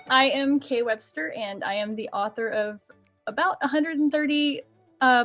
I am Kay Webster, and I am the author of about 130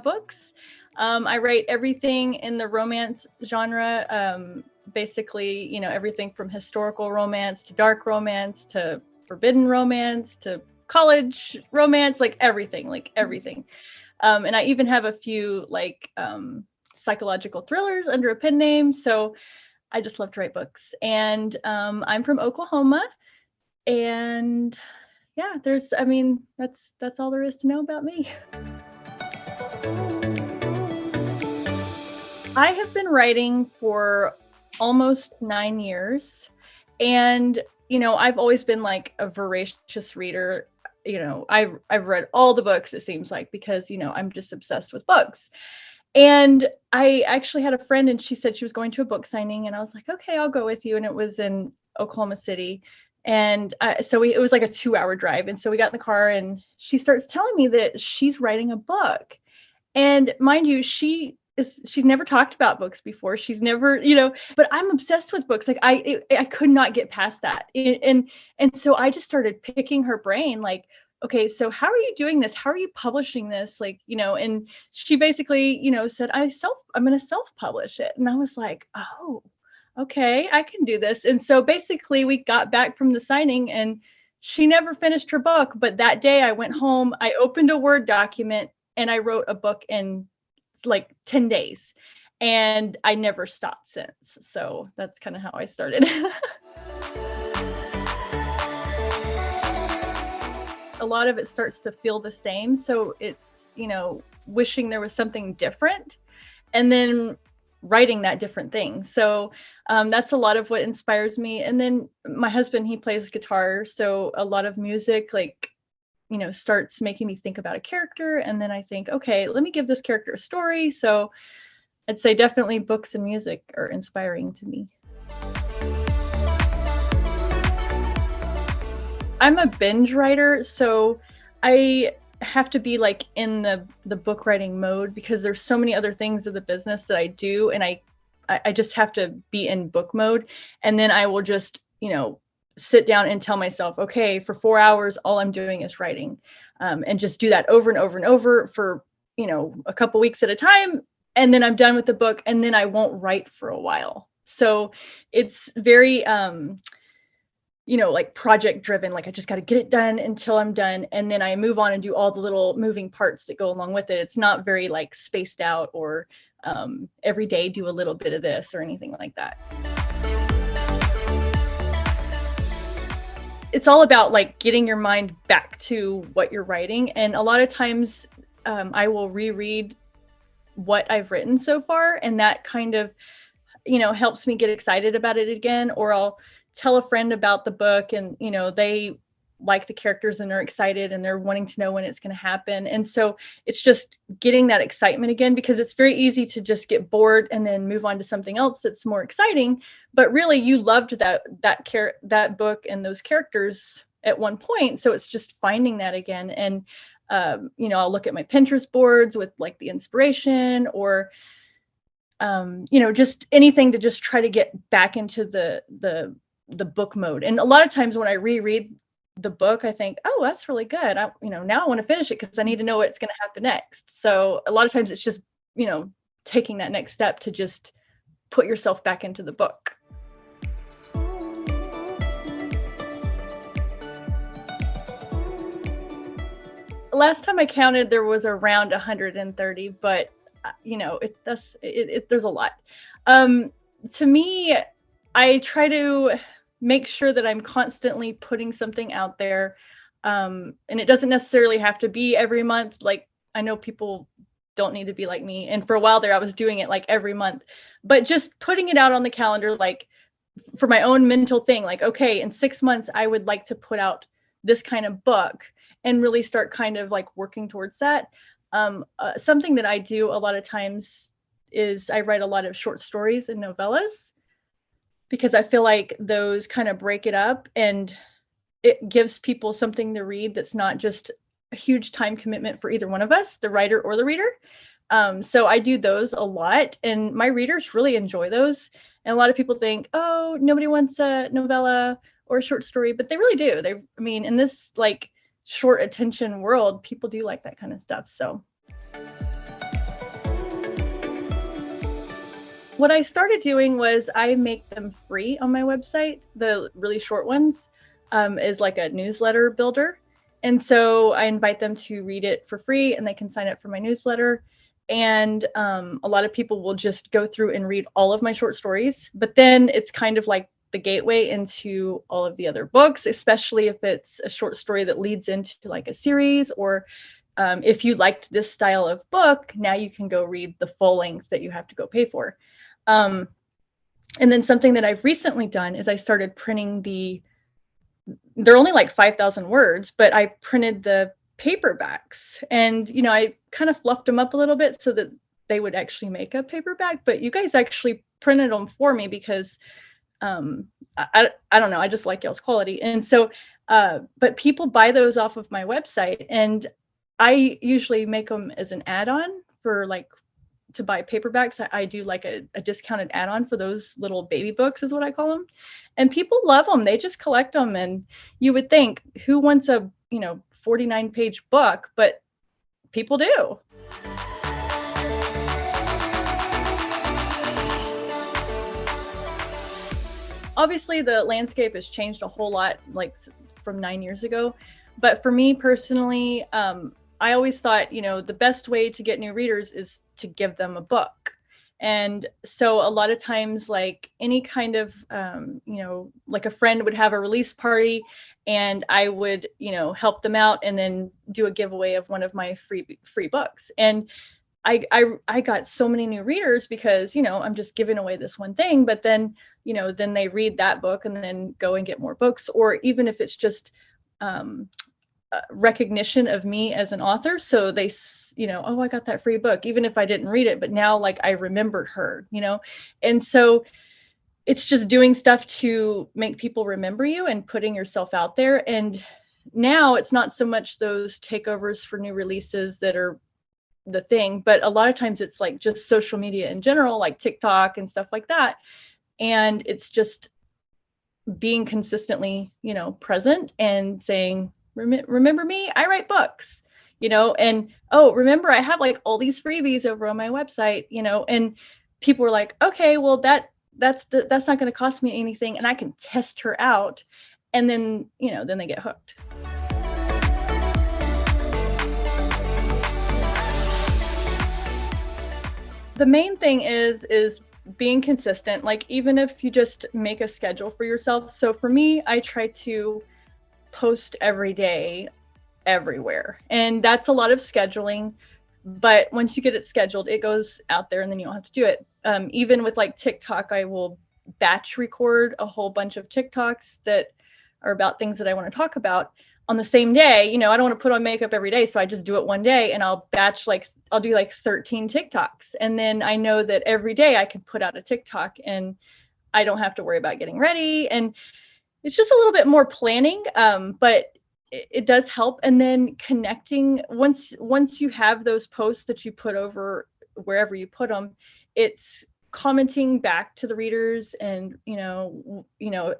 books. I write everything in the romance genre, basically, everything from historical romance to dark romance to forbidden romance to college romance, like everything. And I even have a few psychological thrillers under a pen name. So I just love to write books. And I'm from Oklahoma. And yeah, that's all there is to know about me. I have been writing for almost 9 years, and I've always been like a voracious reader. I've read all the books, it seems like, because I'm just obsessed with books. And I actually had a friend, and she said she was going to a book signing, and I was like, okay, I'll go with you. And it was in Oklahoma City. And it was like a 2-hour drive. And so we got in the car, and she starts telling me that she's writing a book. And mind you, she's never talked about books before. She's never, but I'm obsessed with books. Like I could not get past that. And so I just started picking her brain, like, okay, so how are you doing this? How are you publishing this? And she basically, said, I'm going to self-publish it. And I was like, oh, okay, I can do this. And so basically we got back from the signing, and she never finished her book. But that day I went home, I opened a Word document, and I wrote a book in like 10 days. And I never stopped since. So that's kind of how I started. A lot of it starts to feel the same. So it's, wishing there was something different, and then writing that different thing. So that's a lot of what inspires me. And then my husband, he plays guitar. So a lot of music, starts making me think about a character. And then I think, okay, let me give this character a story. So I'd say definitely books and music are inspiring to me. I'm a binge writer, so I have to be like in the book writing mode, because there's so many other things of the business that I do, and I just have to be in book mode. And then I will just, sit down and tell myself, okay, for 4 hours, all I'm doing is writing, and just do that over and over and over for, a couple weeks at a time. And then I'm done with the book, and then I won't write for a while. So it's very, like project driven. Like I just got to get it done until I'm done. And then I move on and do all the little moving parts that go along with it. It's not very like spaced out, or every day do a little bit of this or anything like that. It's all about like getting your mind back to what you're writing. And a lot of times I will reread what I've written so far, and that kind of, helps me get excited about it again. Or I'll tell a friend about the book, and they like the characters and they're excited and they're wanting to know when it's going to happen. And so it's just getting that excitement again, because it's very easy to just get bored and then move on to something else that's more exciting. But really, you loved that book and those characters at one point. So it's just finding that again. And I'll look at my Pinterest boards with like the inspiration, or just anything to just try to get back into the book mode. And a lot of times when I reread the book, I think, oh, that's really good. Now I want to finish it because I need to know what's going to happen next. So a lot of times it's just, taking that next step to just put yourself back into the book. Last time I counted, there was around 130, but there's a lot. To me, I try to make sure that I'm constantly putting something out there. And it doesn't necessarily have to be every month. Like, I know people don't need to be like me. And for a while there, I was doing it like every month, but just putting it out on the calendar, like for my own mental thing, like, okay, in 6 months, I would like to put out this kind of book, and really start kind of like working towards that. Something that I do a lot of times is I write a lot of short stories and novellas, because I feel like those kind of break it up, and it gives people something to read that's not just a huge time commitment for either one of us, the writer or the reader. So I do those a lot, and my readers really enjoy those. And a lot of people think, oh, nobody wants a novella or a short story, but they really do. I mean, in this like short attention world, people do like that kind of stuff. So what I started doing was I make them free on my website. The really short ones is like a newsletter builder. And so I invite them to read it for free, and they can sign up for my newsletter. And a lot of people will just go through and read all of my short stories, but then it's kind of like the gateway into all of the other books, especially if it's a short story that leads into like a series, or if you liked this style of book, now you can go read the full length that you have to go pay for. And then something that I've recently done is I started printing they're only like 5,000 words, but I printed the paperbacks, and, you know, I kind of fluffed them up a little bit so that they would actually make a paperback, but you guys actually printed them for me because I don't know, I just like y'all's quality. And so, but people buy those off of my website, and I usually make them as an add-on for like to buy paperbacks. I do like a discounted add-on for those little baby books is what I call them. And people love them. They just collect them. And you would think, who wants a, 49-page book? But people do. Obviously, the landscape has changed a whole lot, like from 9 years ago. But for me personally, I always thought, the best way to get new readers is to give them a book. And so a lot of times, like any kind of, like a friend would have a release party, and I would, help them out and then do a giveaway of one of my free books. And I got so many new readers because, I'm just giving away this one thing, but then, then they read that book and then go and get more books, or even if it's just recognition of me as an author. So they, oh, I got that free book, even if I didn't read it, but now like I remembered her, and so it's just doing stuff to make people remember you and putting yourself out there. And now it's not so much those takeovers for new releases that are the thing, but a lot of times it's like just social media in general, like TikTok and stuff like that. And it's just being consistently, present and saying, remember me, I write books, and oh, remember I have like all these freebies over on my website, and people were like, okay, well that's not going to cost me anything, and I can test her out, and then then they get hooked. The main thing is being consistent. Like, even if you just make a schedule for yourself. So for me, I try to post every day everywhere, and that's a lot of scheduling, but once you get it scheduled, it goes out there and then you don't have to do it. Even with like TikTok, I will batch record a whole bunch of TikToks that are about things that I want to talk about on the same day. I don't want to put on makeup every day, so I just do it one day, and I'll do like 13 TikToks, and then I know that every day I can put out a TikTok and I don't have to worry about getting ready. And it's just a little bit more planning, but it does help. And then connecting, once you have those posts that you put over wherever you put them, it's commenting back to the readers and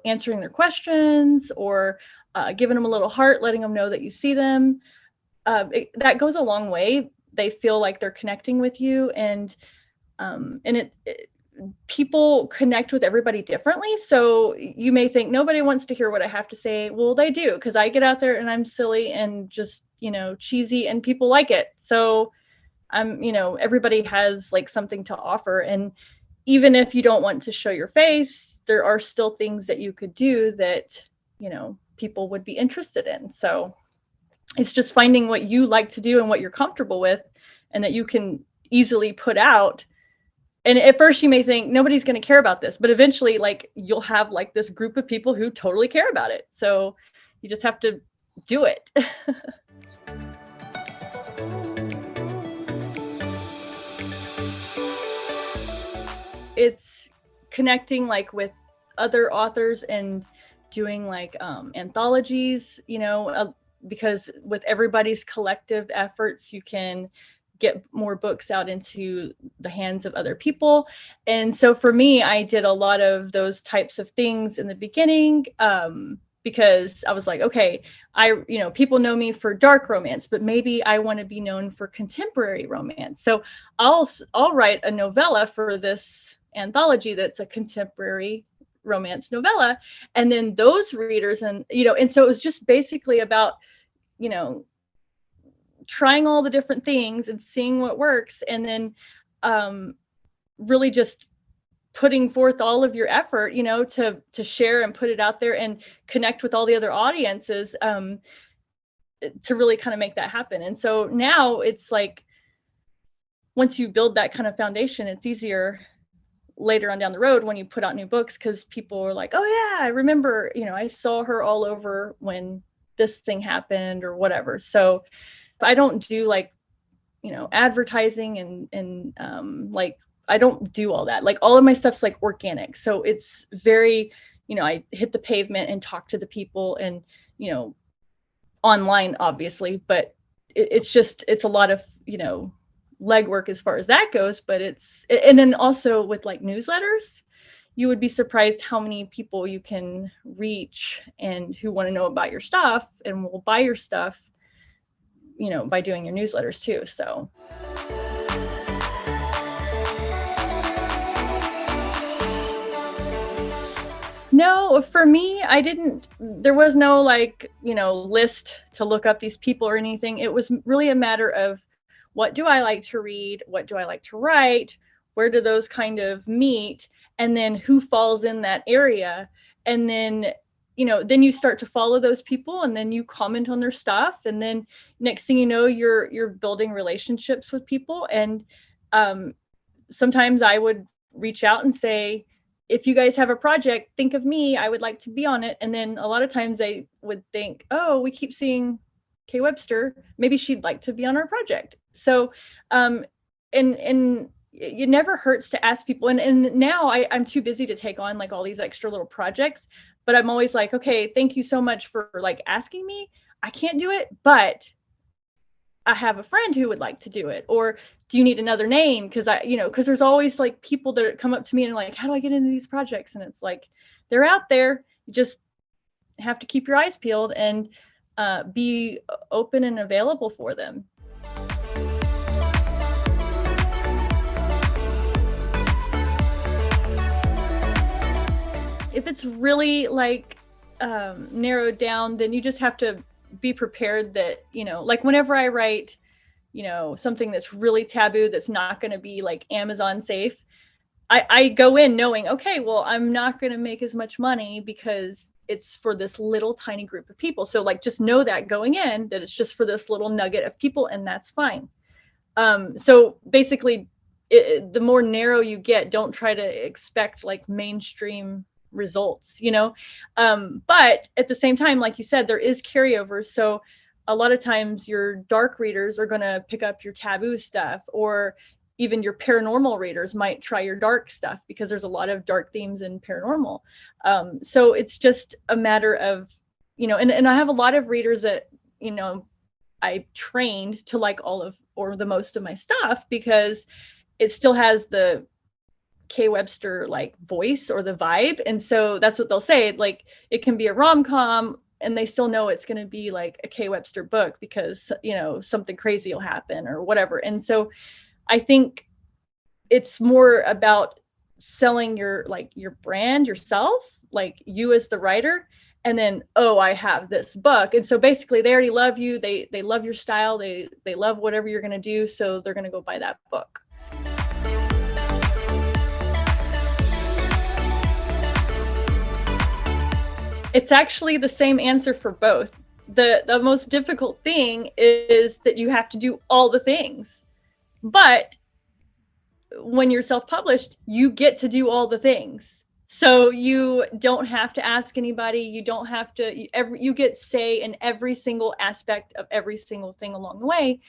answering their questions, or giving them a little heart, letting them know that you see them. That goes a long way. They feel like they're connecting with you, and people connect with everybody differently. So you may think nobody wants to hear what I have to say. Well, they do, because I get out there and I'm silly and just, cheesy, and people like it. So everybody has like something to offer. And even if you don't want to show your face, there are still things that you could do that, people would be interested in. So it's just finding what you like to do and what you're comfortable with, and that you can easily put out. And at first you may think nobody's going to care about this, but eventually, like, you'll have like this group of people who totally care about it. So you just have to do it. It's connecting like with other authors and doing like anthologies, because with everybody's collective efforts, you can get more books out into the hands of other people. And so for me, I did a lot of those types of things in the beginning, because I was like, okay, people know me for dark romance, but maybe I want to be known for contemporary romance. So I'll write a novella for this anthology that's a contemporary romance novella, and then those readers, and so it was just basically about trying all the different things and seeing what works, and then really just putting forth all of your effort, to share and put it out there and connect with all the other audiences, to really kind of make that happen. And so now it's like, once you build that kind of foundation, it's easier later on down the road when you put out new books, because people are like, oh yeah, I remember, I saw her all over when this thing happened or whatever. So I don't do like, advertising and like, I don't do all that. Like, all of my stuff's like organic. So it's very, I hit the pavement and talk to the people, and, online obviously, but it's a lot of, legwork as far as that goes. But and then also with like newsletters, you would be surprised how many people you can reach and who want to know about your stuff and will buy your stuff, by doing your newsletters too. So. No, for me, there was no like, list to look up these people or anything. It was really a matter of, what do I like to read? What do I like to write? Where do those kind of meet? And then who falls in that area? And then, then you start to follow those people, and then you comment on their stuff. And then next thing you know, you're building relationships with people. And sometimes I would reach out and say, if you guys have a project, think of me, I would like to be on it. And then a lot of times they would think, oh, we keep seeing Kay Webster, maybe she'd like to be on our project. So, and it never hurts to ask people. And now I'm too busy to take on like all these extra little projects, but I'm always like, okay, thank you so much for like asking me. I can't do it, but I have a friend who would like to do it. Or do you need another name? Because because there's always like people that come up to me and are like, how do I get into these projects? And it's like, they're out there. You just have to keep your eyes peeled and be open and available for them. If it's really like narrowed down, then you just have to be prepared that, like whenever I write, something that's really taboo, that's not going to be like Amazon safe, I go in knowing, okay, well, I'm not going to make as much money because it's for this little tiny group of people. So like, just know that going in, that it's just for this little nugget of people, and that's fine. So basically, the more narrow you get, don't try to expect like mainstream results, but at the same time, like you said, there is carryovers. So a lot of times your dark readers are going to pick up your taboo stuff, or even your paranormal readers might try your dark stuff, because there's a lot of dark themes in paranormal. So it's just a matter of, and I have a lot of readers that, I trained to like all of, or the most of my stuff, because it still has the Kay Webster like voice or the vibe. And so that's what they'll say. Like, it can be a rom-com and they still know it's going to be like a Kay Webster book because, something crazy will happen or whatever. And so I think it's more about selling your brand, yourself, like you as the writer, and then, oh, I have this book. And so basically they already love you. They love your style. They love whatever you're going to do. So they're going to go buy that book. It's actually the same answer for both. The most difficult thing is that you have to do all the things. But when you're self-published, you get to do all the things. So you don't have to ask anybody. You don't have to, you get say in every single aspect of every single thing along the way.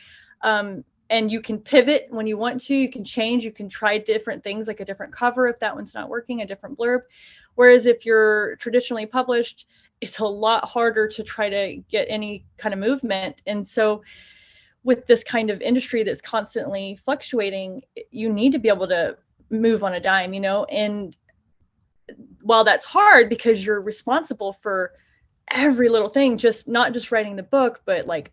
And you can pivot when you want to. You can change. You can try different things, like a different cover if that one's not working, a different blurb. Whereas if you're traditionally published, it's a lot harder to try to get any kind of movement. And so with this kind of industry that's constantly fluctuating, you need to be able to move on a dime, and while that's hard because you're responsible for every little thing, just not just writing the book, but like,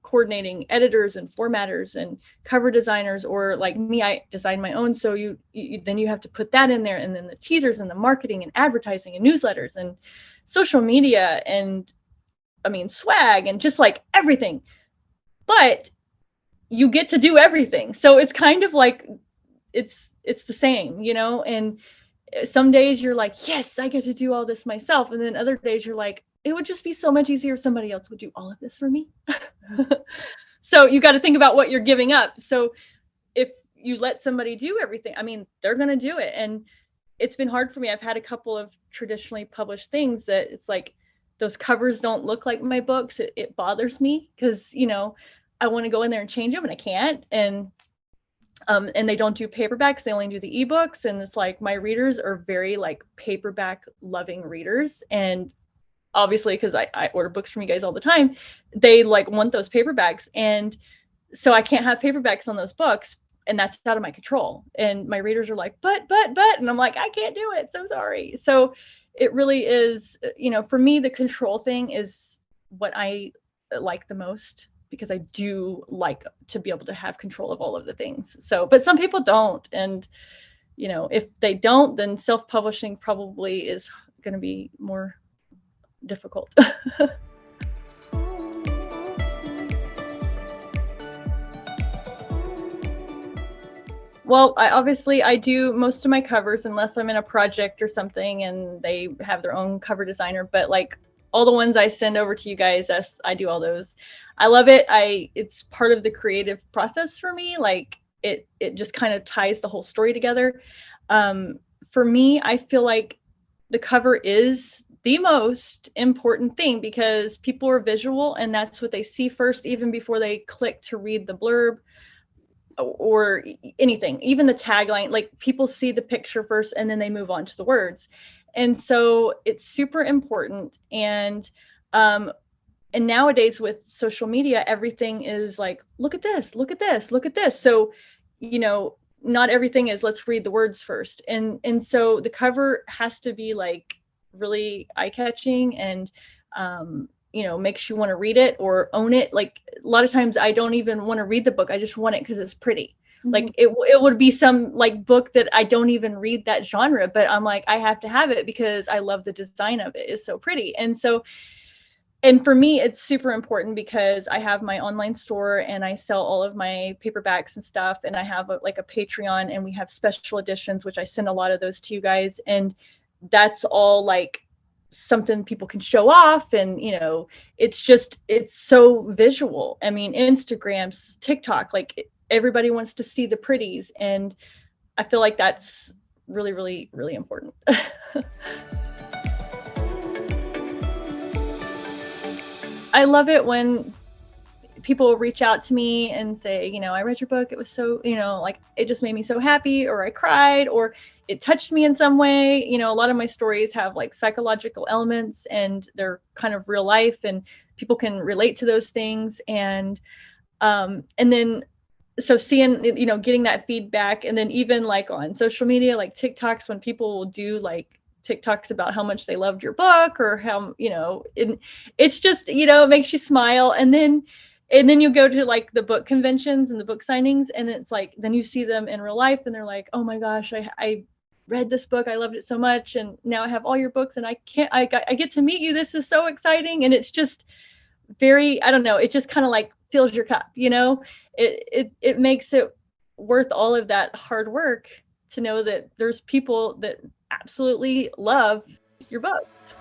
coordinating editors and formatters and cover designers, or like me, I design my own. So you then you have to put that in there, and then the teasers and the marketing and advertising and newsletters and social media and swag and just like everything. But you get to do everything. So it's kind of like it's the same, and some days you're like, yes, I get to do all this myself. And then other days you're like, it would just be so much easier if somebody else would do all of this for me. So you got to think about what you're giving up. So if you let somebody do everything, they're going to do it. And it's been hard for me. I've had a couple of traditionally published things that it's like, those covers don't look like my books. It bothers me because, I want to go in there and change them and I can't. And they don't do paperbacks. They only do the ebooks. And it's like, my readers are very like paperback loving readers. And obviously, because I order books from you guys all the time, they like want those paperbacks. And so I can't have paperbacks on those books. And that's out of my control. And my readers are like, but, and I'm like, I can't do it. So sorry. So it really is, for me, the control thing is what I like the most, because I do like to be able to have control of all of the things. So, but some people don't. And, if they don't, then self-publishing probably is going to be more difficult. Well, I do most of my covers unless I'm in a project or something and they have their own cover designer, but like all the ones I send over to you guys, I do all those. I love it. It's part of the creative process for me. Like it just kind of ties the whole story together. For me, I feel like the cover is the most important thing because people are visual and that's what they see first, even before they click to read the blurb or anything, even the tagline. Like people see the picture first and then they move on to the words. And so it's super important. And nowadays with social media, everything is like, look at this, look at this, look at this. So, not everything is let's read the words first. And so the cover has to be like really eye-catching and makes you want to read it or own it. Like a lot of times I don't even want to read the book. I just want it because it's pretty. Mm-hmm. Like it would be some like book that I don't even read that genre, but I'm like, I have to have it because I love the design of it. It's so pretty. And for me, it's super important because I have my online store and I sell all of my paperbacks and stuff. And I have a Patreon and we have special editions, which I send a lot of those to you guys. And that's all like something people can show off. And, it's so visual. Instagram, TikTok, like everybody wants to see the pretties. And I feel like that's really, really, really important. I love it when people reach out to me and say, I read your book. It was so, like it just made me so happy, or I cried, or it touched me in some way. A lot of my stories have like psychological elements and they're kind of real life and people can relate to those things. And then, so seeing, getting that feedback, and then even like on social media, like TikToks, when people will do like TikToks about how much they loved your book or how, it's just, it makes you smile. And then you go to like the book conventions and the book signings, and it's like, then you see them in real life and they're like, oh my gosh, I read this book. I loved it so much. And now I have all your books and I get to meet you. This is so exciting. And it's just very, I don't know, it just kind of like fills your cup, it makes it worth all of that hard work to know that there's people that absolutely love your books.